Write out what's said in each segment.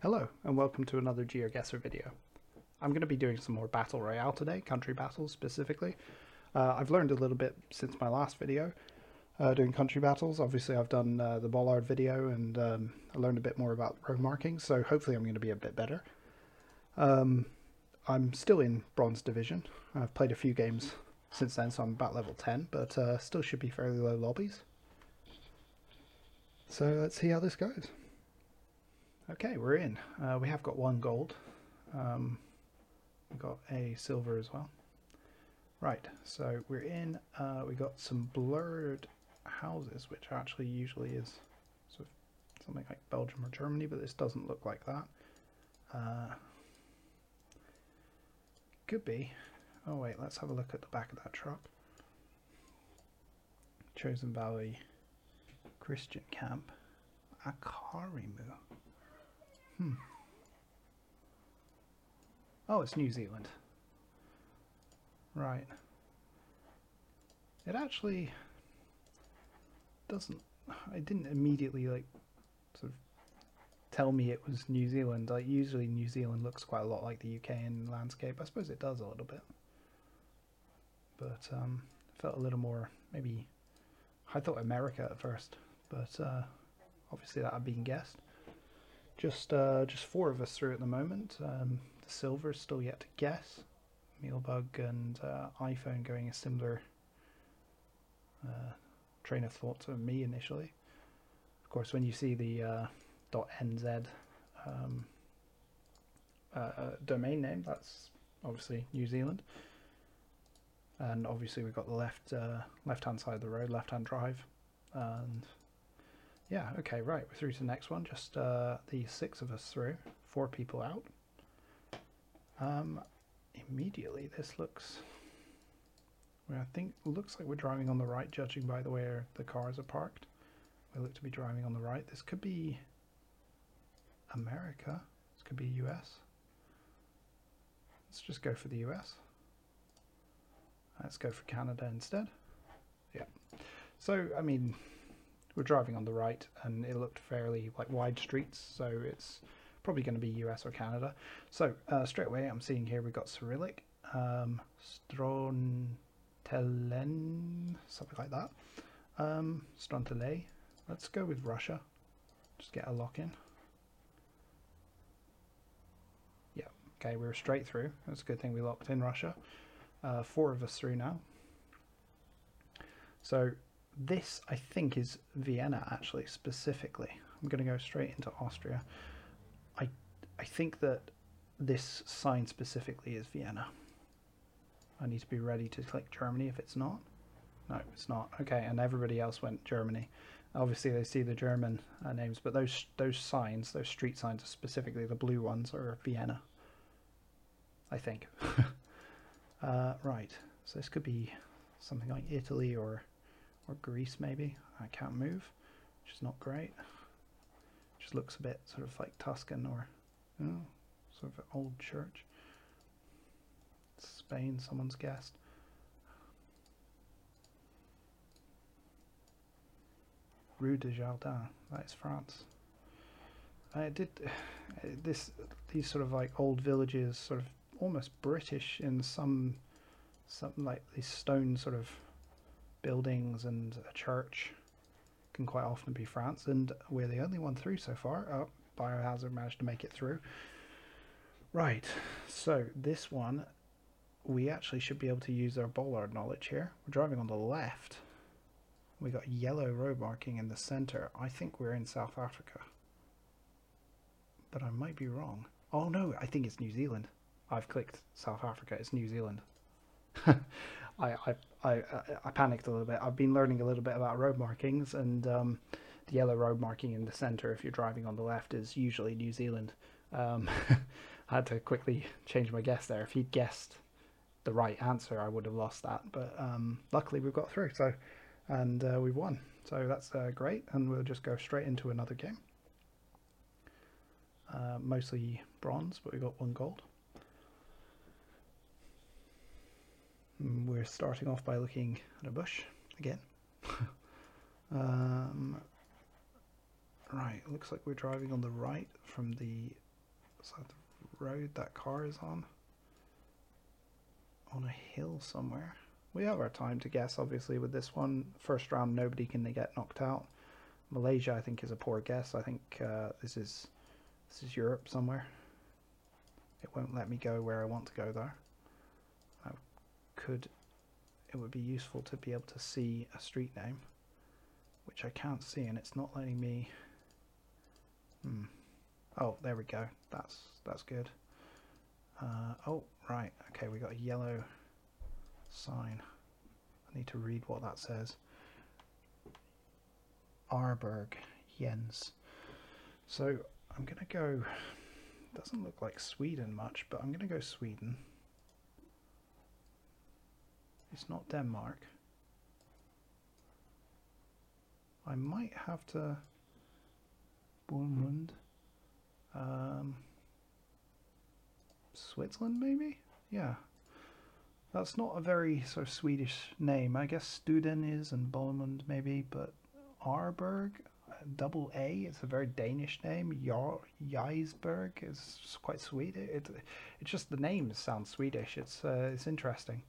Hello and welcome to another GeoGuessr video. I'm going to be doing some more Battle Royale today, country battles specifically. I've learned a little bit since my last video doing country battles. Obviously I've done the bollard video and I learned a bit more about road markings, so hopefully I'm going to be a bit better. I'm still in Bronze Division. I've played a few games since then, so I'm about level 10, but still should be fairly low lobbies. So let's see how this goes. Okay, we're in. We have got one gold. We've got a silver as well. Right, so we're in. We got some blurred houses, which actually usually is sort of something like Belgium or Germany, but this doesn't look like that. Could be. Oh wait, let's have a look at the back of that truck. Chosen Valley Christian Camp. Akarimu. Oh, it's New Zealand. Right. It actually doesn't... It didn't immediately, like, sort of tell me it was New Zealand. Like, usually New Zealand looks quite a lot like the UK in landscape. I suppose it does a little bit. But, felt a little more, maybe... I thought America at first, but obviously that had been guessed. Just four of us through at the moment. The silver's still yet to guess. Mealbug and iPhone going a similar train of thought to me initially. Of course, when you see the .nz domain name, that's obviously New Zealand. And obviously we've got the left-hand side of the road, left-hand drive, and yeah, okay, right, we're through to the next one. Just the 6 of us through, 4 people out. Immediately, this looks... I think it looks like we're driving on the right, judging by the way the cars are parked. We look to be driving on the right. This could be America. This could be US. Let's just go for the US. Let's go for Canada instead. Yeah. So, I mean... We're driving on the right, and it looked fairly like wide streets, so it's probably going to be US or Canada. So straight away, I'm seeing here we've got Cyrillic, Strontelen, something like that. Strontele. Let's go with Russia. Just get a lock in. Yeah. Okay, we were straight through. That's a good thing we locked in Russia. 4 of us through now. So. This, I think, is Vienna, actually, specifically. I'm going to go straight into Austria. I think that this sign specifically is Vienna. I need to be ready to click Germany if it's not. No, it's not. Okay, and everybody else went Germany. Obviously, they see the German names, but those signs, those street signs, specifically the blue ones, are Vienna. I think. Right, so this could be something like Italy or Greece maybe. I can't move, which is not great. Just looks a bit sort of like Tuscan or sort of an old church. Spain, someone's guessed. Rue de Jardin, that is France. These sort of like old villages, sort of almost British in some like these stone sort of buildings and a church can quite often be France, and we're the only one through so far. Oh, Biohazard managed to make it through. Right, so this one we actually should be able to use our bollard knowledge here. We're driving on the left. We got yellow road marking in the center. I think we're in South Africa, but I might be wrong. Oh no, I think it's New Zealand. I've clicked South Africa. It's New Zealand. I panicked a little bit. I've been learning a little bit about road markings, and the yellow road marking in the centre, if you're driving on the left, is usually New Zealand. I had to quickly change my guess there. If he'd guessed the right answer, I would have lost that. But luckily we've got through, and we've won. So that's great, and we'll just go straight into another game. Mostly bronze, but we got 1 gold. We're starting off by looking at a bush again. Right, looks like we're driving on the right from the Is that the road that car is on? On a hill somewhere. We have our time to guess, obviously, with this one. First round, nobody can get knocked out. Malaysia, I think, is a poor guess. I think this is Europe somewhere. It won't let me go where I want to go, though. It would be useful to be able to see a street name, which I can't see, and it's not letting me. Oh, there we go. That's good. Oh, right. Okay, we got a yellow sign. I need to read what that says. Arberg, Jens. So I'm gonna go. Doesn't look like Sweden much, but I'm gonna go Sweden. It's not Denmark. I might have to. Bornmund. Switzerland, maybe? Yeah. That's not a very sort of Swedish name. I guess Studen is and Bornmund maybe, but Arberg, double A, it's a very Danish name. Jysberg is quite Swedish. It's just the names sound Swedish. It's interesting.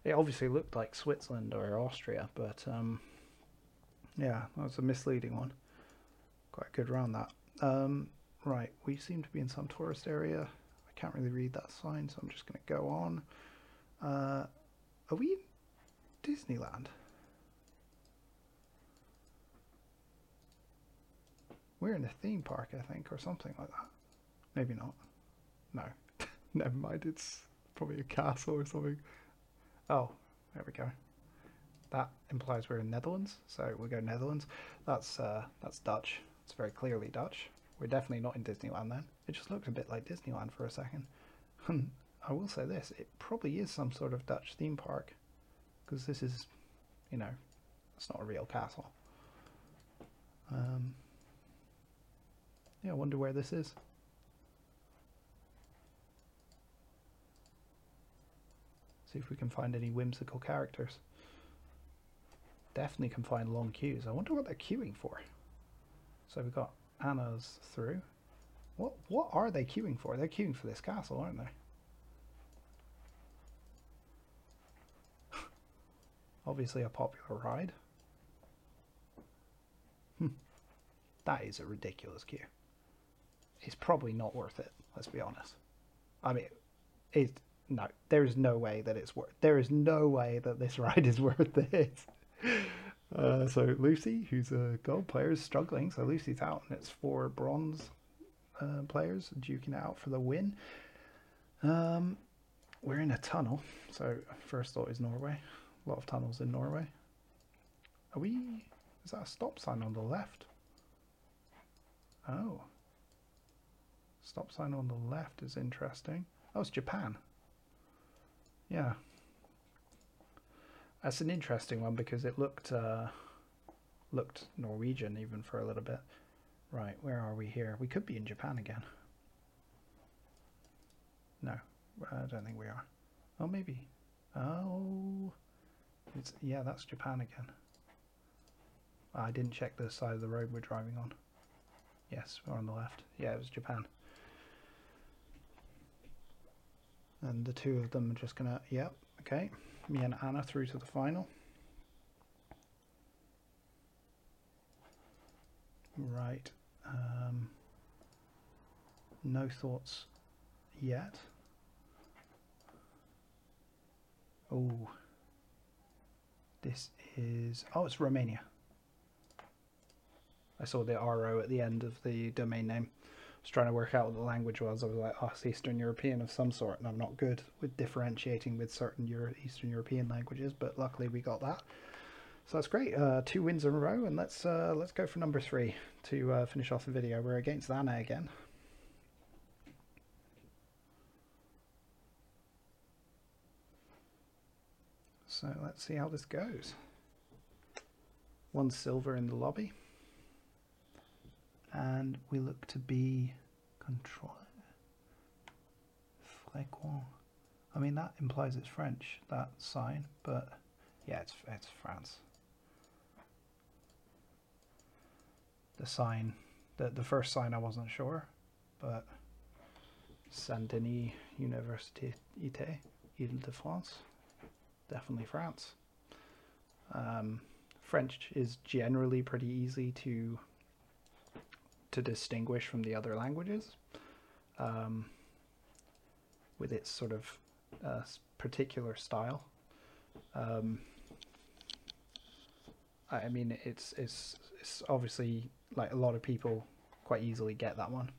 It obviously looked like Switzerland or Austria, but yeah, that was a misleading one. Quite a good round that. Right, we seem to be in some tourist area. I can't really read that sign, so I'm just going to go on. Are we in Disneyland? We're in a theme park, I think, or something like that. Maybe not. No. Never mind, it's probably a castle or something. Oh, there we go. That implies we're in Netherlands, so we'll go Netherlands. That's Dutch. It's very clearly Dutch. We're definitely not in Disneyland then. It just looked a bit like Disneyland for a second. I will say this, it probably is some sort of Dutch theme park, because this is, you know, it's not a real castle. Yeah, I wonder where this is. See if we can find any whimsical characters. Definitely can find long queues. I wonder what they're queuing for. So we've got Anna's through. What are they queuing for? They're queuing for this castle, aren't they? Obviously a popular ride. That is a ridiculous queue. It's probably not worth it, let's be honest. I mean, no, there is no way that it's worth. There is no way that this ride is worth it. So Lucy, who's a gold player, is struggling. So Lucy's out, and it's 4 bronze players duking it out for the win. We're in a tunnel. So first thought is Norway. A lot of tunnels in Norway. Are we? Is that a stop sign on the left? Oh. Stop sign on the left is interesting. Oh, it's Japan. Yeah. That's an interesting one because it looked Norwegian even for a little bit. Right, where are we here? We could be in Japan again. No, I don't think we are. Oh, maybe. Oh, yeah, that's Japan again. I didn't check the side of the road we're driving on. Yes, we're on the left. Yeah, it was Japan. And the two of them are just gonna, yep, okay. Me and Anna through to the final. Right. No thoughts yet. Oh. This is, oh, it's Romania. I saw the RO at the end of the domain name. I was trying to work out what the language was. I was like, oh, it's Eastern European of some sort, and I'm not good with differentiating with certain Eastern European languages, but luckily we got that. So that's great. 2 wins in a row, and let's go for number 3 to finish off the video. We're against Anna again. So let's see how this goes. 1 silver in the lobby. And we look to be control. Fréquent. I mean, that implies it's French, that sign, but yeah, it's France. The sign, the first sign I wasn't sure, but Saint-Denis Université, Île-de-France, definitely France. French is generally pretty easy to distinguish from the other languages, with its sort of particular style. I mean, it's obviously, like, a lot of people quite easily get that one.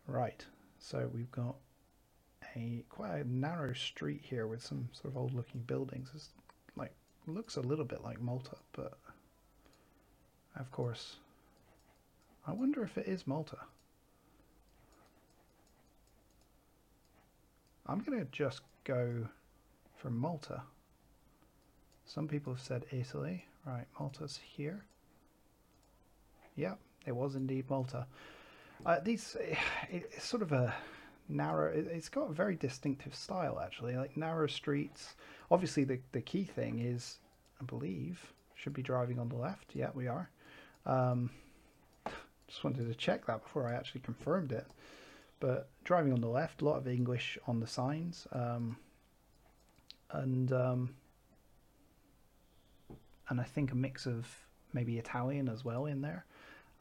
Right, so we've got quite a narrow street here with some sort of old looking buildings. It's like, looks a little bit like Malta, but of course, I wonder if it is Malta. I'm gonna just go for Malta. Some people have said Italy. Right, Malta's here. Yeah, it was indeed Malta. It's sort of a narrow. It's got a very distinctive style, actually. Like, narrow streets. Obviously, the key thing is, I believe, should be driving on the left. Yeah, we are. Just wanted to check that before I actually confirmed it. But driving on the left, a lot of English on the signs, and I think a mix of maybe Italian as well in there,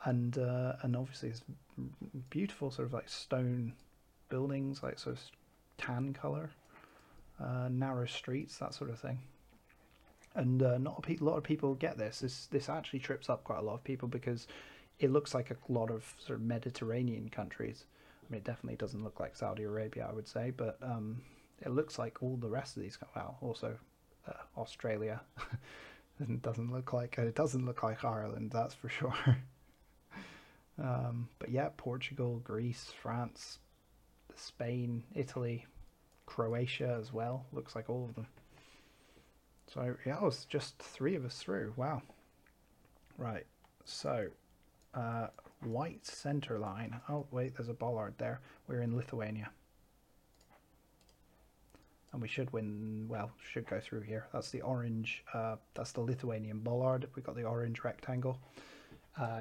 and obviously it's beautiful sort of like stone buildings, like sort of tan color, narrow streets, that sort of thing. And not a lot of people get this. This actually trips up quite a lot of people because it looks like a lot of sort of Mediterranean countries. I mean, it definitely doesn't look like Saudi Arabia, I would say, but it looks like all the rest of these. Well, also Australia. It doesn't look like Ireland, that's for sure. But yeah, Portugal, Greece, France, Spain, Italy, Croatia as well. Looks like all of them. So yeah, it was just 3 of us through. Wow. Right. So white center line. Oh wait, there's a bollard there. We're in Lithuania. And we should win, well, should go through here. That's the orange, that's the Lithuanian bollard. We've got the orange rectangle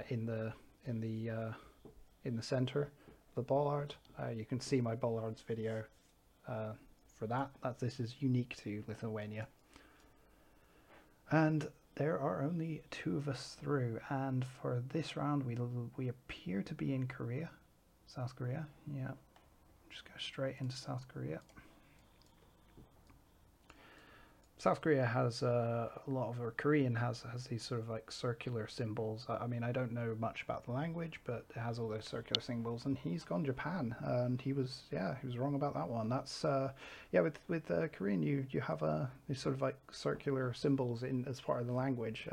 in the center of the bollard. You can see my bollards video for that. This is unique to Lithuania. And there are only 2 of us through. And for this round, we appear to be in Korea, South Korea. Yeah, just go straight into South Korea. South Korea has a lot of, or Korean has these sort of like circular symbols. I mean, I don't know much about the language, but it has all those circular symbols. And he's gone Japan, and he was wrong about that one. That's yeah, with Korean, you have these sort of like circular symbols in as part of the language,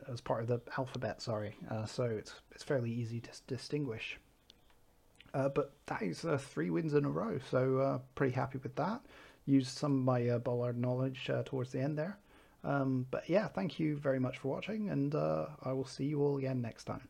as part of the alphabet. Sorry, so it's fairly easy to distinguish. But that is 3 wins in a row, so pretty happy with that. Used some of my bollard knowledge towards the end there. But yeah, thank you very much for watching, and I will see you all again next time.